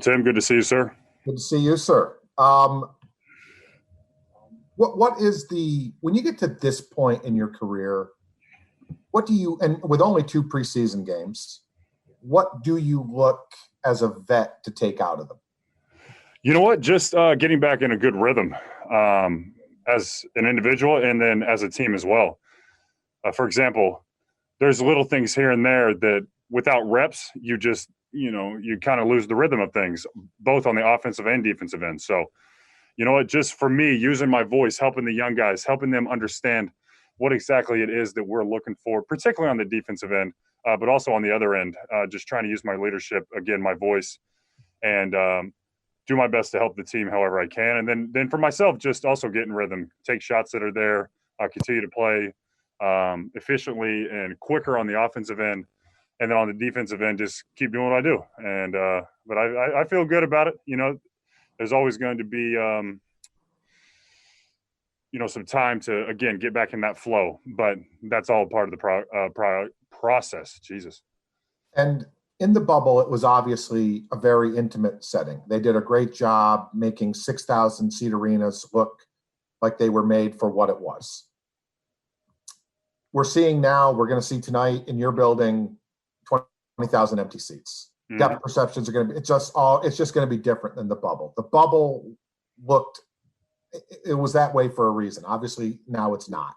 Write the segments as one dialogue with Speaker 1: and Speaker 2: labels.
Speaker 1: Tim. Good to see you, sir.
Speaker 2: Good to see you, sir. What is when you get to this point in your career, what do you, and with only 2 preseason games, what do you look as a vet to take out of them?
Speaker 1: You know what? Just getting back in a good rhythm as an individual and then as a team as well. For example, there's little things here and there that without reps, you just, you kind of lose the rhythm of things, both on the offensive and defensive end. So, you know what, just for me, using my voice, helping the young guys, helping them understand what exactly it is that we're looking for, particularly on the defensive end, but also on the other end, just trying to use my leadership, again, my voice, and do my best to help the team however I can. And then for myself, just also get in rhythm, take shots that are there, continue to play efficiently and quicker on the offensive end. And then on the defensive end, just keep doing what I do. And but I feel good about it. There's always going to be, some time to, again, get back in that flow. But that's all part of the process. Jesus.
Speaker 2: And in the bubble, it was obviously a very intimate setting. They did a great job making 6,000-seat arenas look like they were made for what it was. We're seeing now, we're going to see tonight in your building, 20,000 empty seats. Mm-hmm. Depth perceptions are going to be, it's just going to be different than the bubble. The bubble it was that way for a reason. Obviously, now it's not.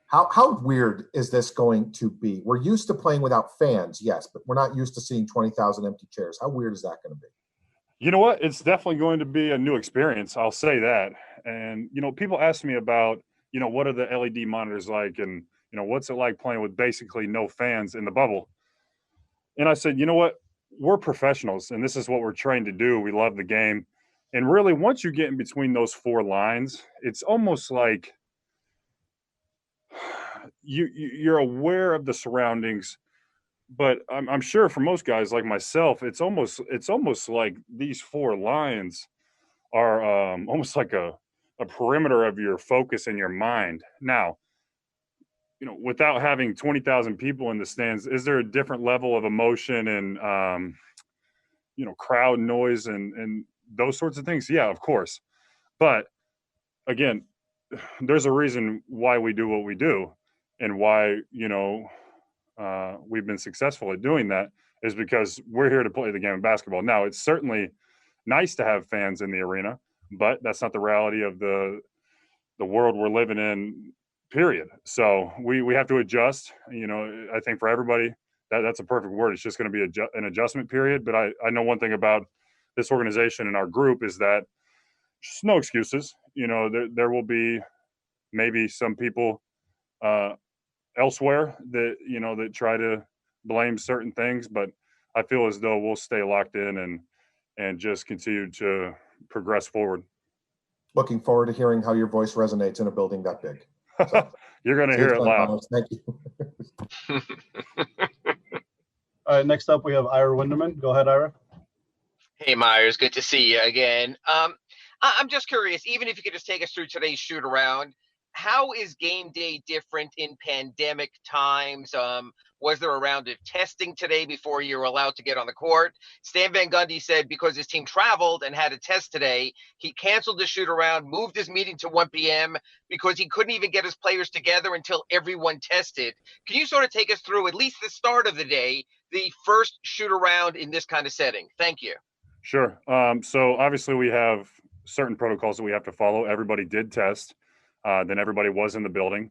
Speaker 2: How weird is this going to be? We're used to playing without fans, yes, but we're not used to seeing 20,000 empty chairs. How weird is that going to be?
Speaker 1: You know what? It's definitely going to be a new experience. I'll say that. And, people ask me about, what are the LED monitors like? And, what's it like playing with basically no fans in the bubble? And I said, you know what? We're professionals, and this is what we're trained to do. We love the game. And really, once you get in between those 4 lines, it's almost like you're aware of the surroundings. But I'm sure for most guys like myself, it's almost like these 4 lines are almost like a perimeter of your focus in your mind. Now, without having 20,000 people in the stands, is there a different level of emotion and, crowd noise and those sorts of things? Yeah, of course. But again, there's a reason why we do what we do and why, we've been successful at doing that is because we're here to play the game of basketball. Now, it's certainly nice to have fans in the arena, but that's not the reality of the world we're living in, period. So we have to adjust. I think for everybody, that's a perfect word. It's just going to be an adjustment period. But I know one thing about this organization and our group is that just no excuses. There will be maybe some people elsewhere that, that try to blame certain things, but I feel as though we'll stay locked in and just continue to progress forward.
Speaker 2: Looking forward to hearing how your voice resonates in a building that big. So,
Speaker 1: you're going to hear it loud.
Speaker 2: Thank you.
Speaker 3: All right, next up we have Ira Winderman. Go ahead, Ira.
Speaker 4: Hey, Meyers. Good to see you again. I'm just curious, even if you could just take us through today's shoot around, how is game day different in pandemic times? Was there a round of testing today before you were allowed to get on the court? Stan Van Gundy said because his team traveled and had a test today, he canceled the shoot around, moved his meeting to 1 p.m. because he couldn't even get his players together until everyone tested. Can you sort of take us through at least the start of the day, the first shoot around in this kind of setting? Thank you.
Speaker 1: Sure. So obviously we have certain protocols that we have to follow. Everybody did test. Then everybody was in the building.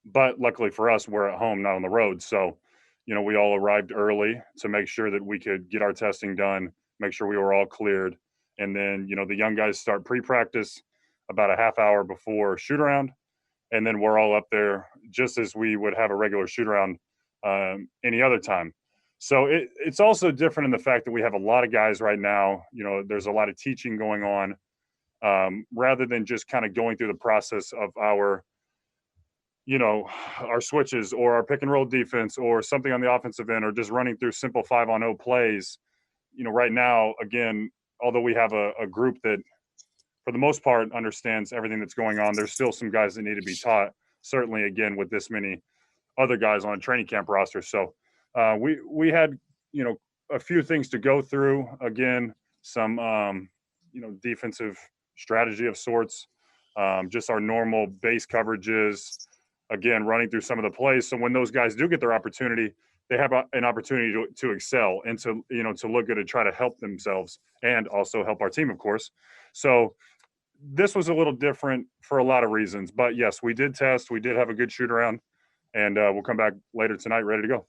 Speaker 1: But luckily for us, we're at home, not on the road. So, we all arrived early to make sure that we could get our testing done, make sure we were all cleared. And then, the young guys start pre-practice about a half hour before shoot-around. And then we're all up there just as we would have a regular shoot-around any other time. So it's also different in the fact that we have a lot of guys right now. There's a lot of teaching going on. Rather than just kind of going through the process of our switches or our pick and roll defense or something on the offensive end or just running through simple 5-on-0 plays. Right now, again, although we have a group that for the most part understands everything that's going on, there's still some guys that need to be taught, certainly, again, with this many other guys on a training camp roster. So we had, a few things to go through. Again, some defensive strategy of sorts, just our normal base coverages, again, running through some of the plays. So when those guys do get their opportunity, they have an opportunity to excel and to look good and try to help themselves and also help our team, of course. So this was a little different for a lot of reasons, but yes, we did test. We did have a good shoot around, and we'll come back later tonight ready to go.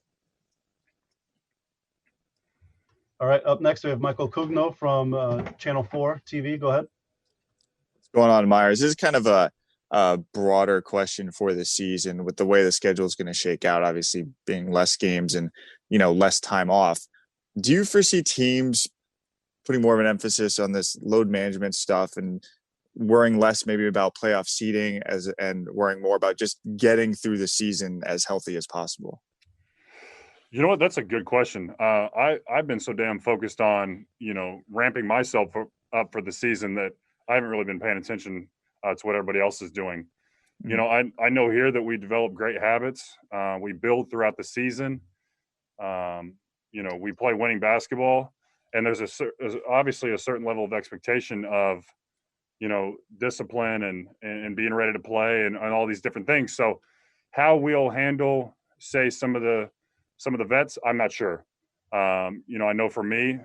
Speaker 3: All right, up next we have Michael Cugno from Channel 4 TV. Go ahead.
Speaker 5: What's going on, Meyers? This is kind of a broader question for the season with the way the schedule is going to shake out, obviously being less games and, less time off. Do you foresee teams putting more of an emphasis on this load management stuff and worrying less maybe about playoff seeding and worrying more about just getting through the season as healthy as possible?
Speaker 1: You know what? That's a good question. I've been so damn focused on, ramping myself up for the season that I haven't really been paying attention to what everybody else is doing.
Speaker 5: Mm-hmm.
Speaker 1: I know here that we develop great habits. We build throughout the season. We play winning basketball, and there's obviously a certain level of expectation of, discipline and being ready to play and all these different things. So how we'll handle, say, some of the vets, I'm not sure. I know for me,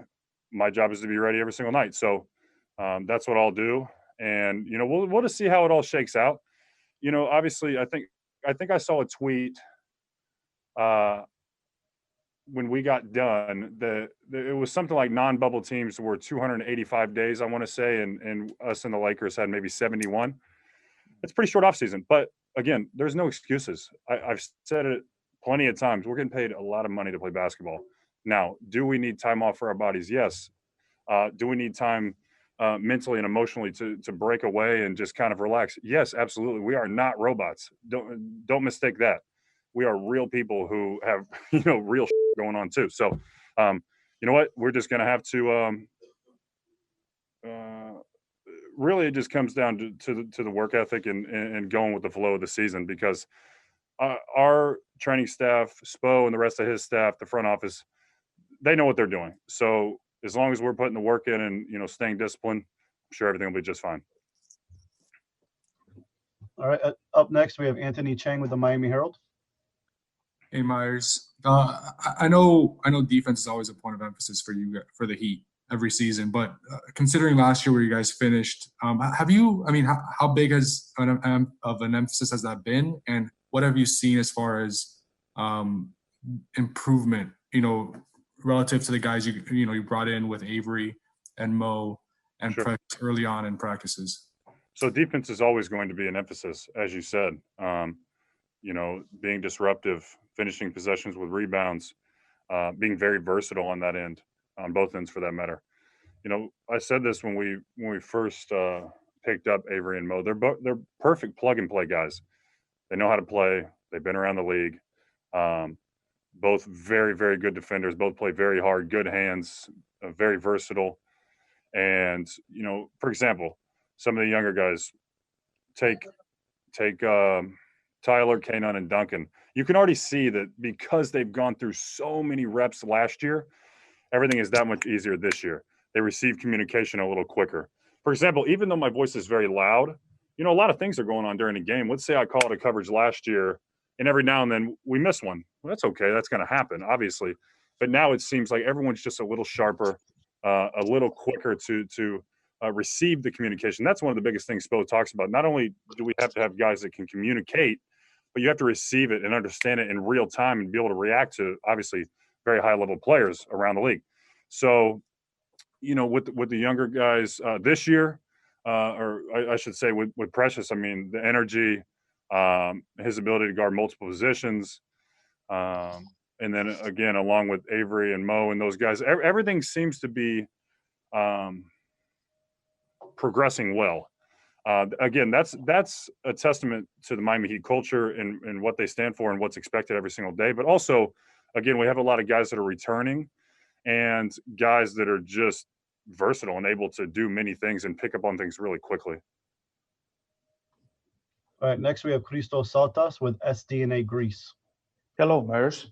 Speaker 1: my job is to be ready every single night. So that's what I'll do. And, we'll just see how it all shakes out. Obviously I think I saw a tweet when we got done that it was something like non-bubble teams were 285 days, I want to say, and us and the Lakers had maybe 71. It's pretty short off season, but again, there's no excuses. I've said it plenty of times. We're getting paid a lot of money to play basketball. Now, do we need time off for our bodies? Yes. Do we need time mentally and emotionally to break away and just kind of relax? Yes, absolutely. We are not robots. Don't mistake that. We are real people who have, real shit going on too. So, you know what? We're just going to have to, really, it just comes down to the work ethic and going with the flow of the season, because our training staff, Spo and the rest of his staff, the front office, they know what they're doing. So as long as we're putting the work in and, staying disciplined, I'm sure everything will be just fine.
Speaker 3: All right, up next we have Anthony Chang with the Miami Herald.
Speaker 6: Hey, Meyers. I know defense is always a point of emphasis for you, for the Heat, every season, but considering last year where you guys finished, how big of an emphasis has that been? And what have you seen as far as improvement, relative to the guys you brought in with Avery and Mo and
Speaker 1: Sure.
Speaker 6: early on in practices?
Speaker 1: So defense is always going to be an emphasis, as you said. Being disruptive, finishing possessions with rebounds, being very versatile on that end, on both ends for that matter. I said this when we first picked up Avery and Mo. They're perfect plug and play guys. They know how to play. They've been around the league. Both very, very good defenders. Both play very hard, good hands, very versatile. And for example, some of the younger guys, take Tyler, Kanon, and Duncan. You can already see that because they've gone through so many reps last year, everything is that much easier this year. They receive communication a little quicker. For example, even though my voice is very loud, a lot of things are going on during the game. Let's say I called a coverage last year, and every now and then we miss one. Well, that's okay. That's going to happen, obviously. But now it seems like everyone's just a little sharper, a little quicker to receive the communication. That's one of the biggest things Spo talks about. Not only do we have to have guys that can communicate, but you have to receive it and understand it in real time and be able to react to, obviously, very high-level players around the league. So, with the younger guys this year, or I should say with Precious, the energy, his ability to guard multiple positions, and then, again, along with Avery and Mo and those guys, everything seems to be progressing well. Again, that's a testament to the Miami Heat culture and what they stand for and what's expected every single day. But also, again, we have a lot of guys that are returning and guys that are just versatile and able to do many things and pick up on things really quickly.
Speaker 3: All right, next we have Christos Saltas with SDNA Greece.
Speaker 7: Hello, Meyers.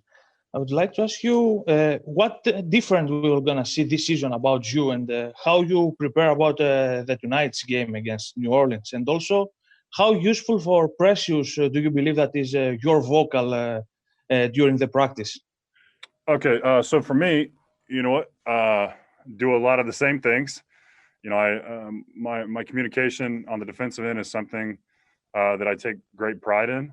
Speaker 7: I would like to ask you what different we're gonna see this season about you and how you prepare about the tonight's game against New Orleans, and also how useful for Precious do you believe that is your vocal during the practice?
Speaker 1: Okay, so for me, you know what, do a lot of the same things. You know, my communication on the defensive end is something that I take great pride in.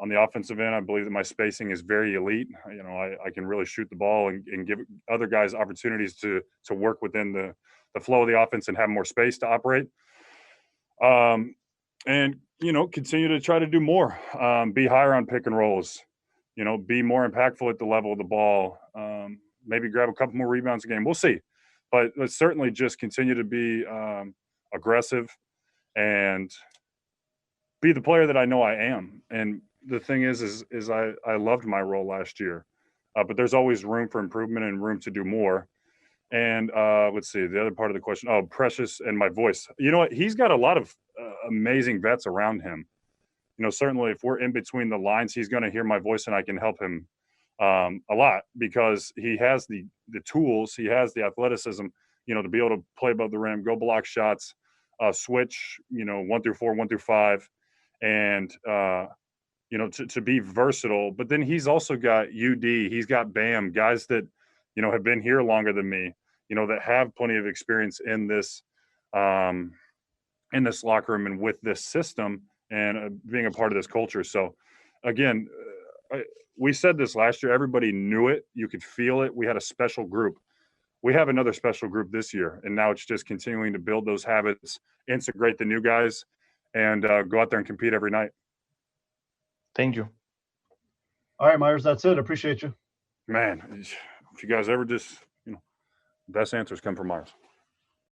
Speaker 1: On the offensive end, I believe that my spacing is very elite. You know, I can really shoot the ball and give other guys opportunities to work within the flow of the offense and have more space to operate. And, you know, continue to try to do more, be higher on pick and rolls, you know, be more impactful at the level of the ball, maybe grab a couple more rebounds a game. We'll see. But certainly just continue to be aggressive and be the player that I know I am. And the thing is I loved my role last year, but there's always room for improvement and room to do more. And let's see, the other part of the question. Oh, Precious and my voice. You know what? He's got a lot of amazing vets around him. You know, certainly if we're in between the lines, he's going to hear my voice and I can help him a lot because he has the tools, he has the athleticism, you know, to be able to play above the rim, go block shots, switch, you know, 1 through 4, 1 through 5, and you know, to be versatile. But then he's also got UD, he's got Bam, guys that, you know, have been here longer than me, you know, that have plenty of experience in this locker room and with this system and being a part of this culture. So again, we said this last year, everybody knew it. You could feel it. We had a special group. We have another special group this year. And now it's just continuing to build those habits, integrate the new guys, and go out there and compete every night.
Speaker 7: Thank you.
Speaker 3: All right, Meyers, that's it. Appreciate you.
Speaker 1: Man, if you guys ever just, you know, best answers come from Meyers.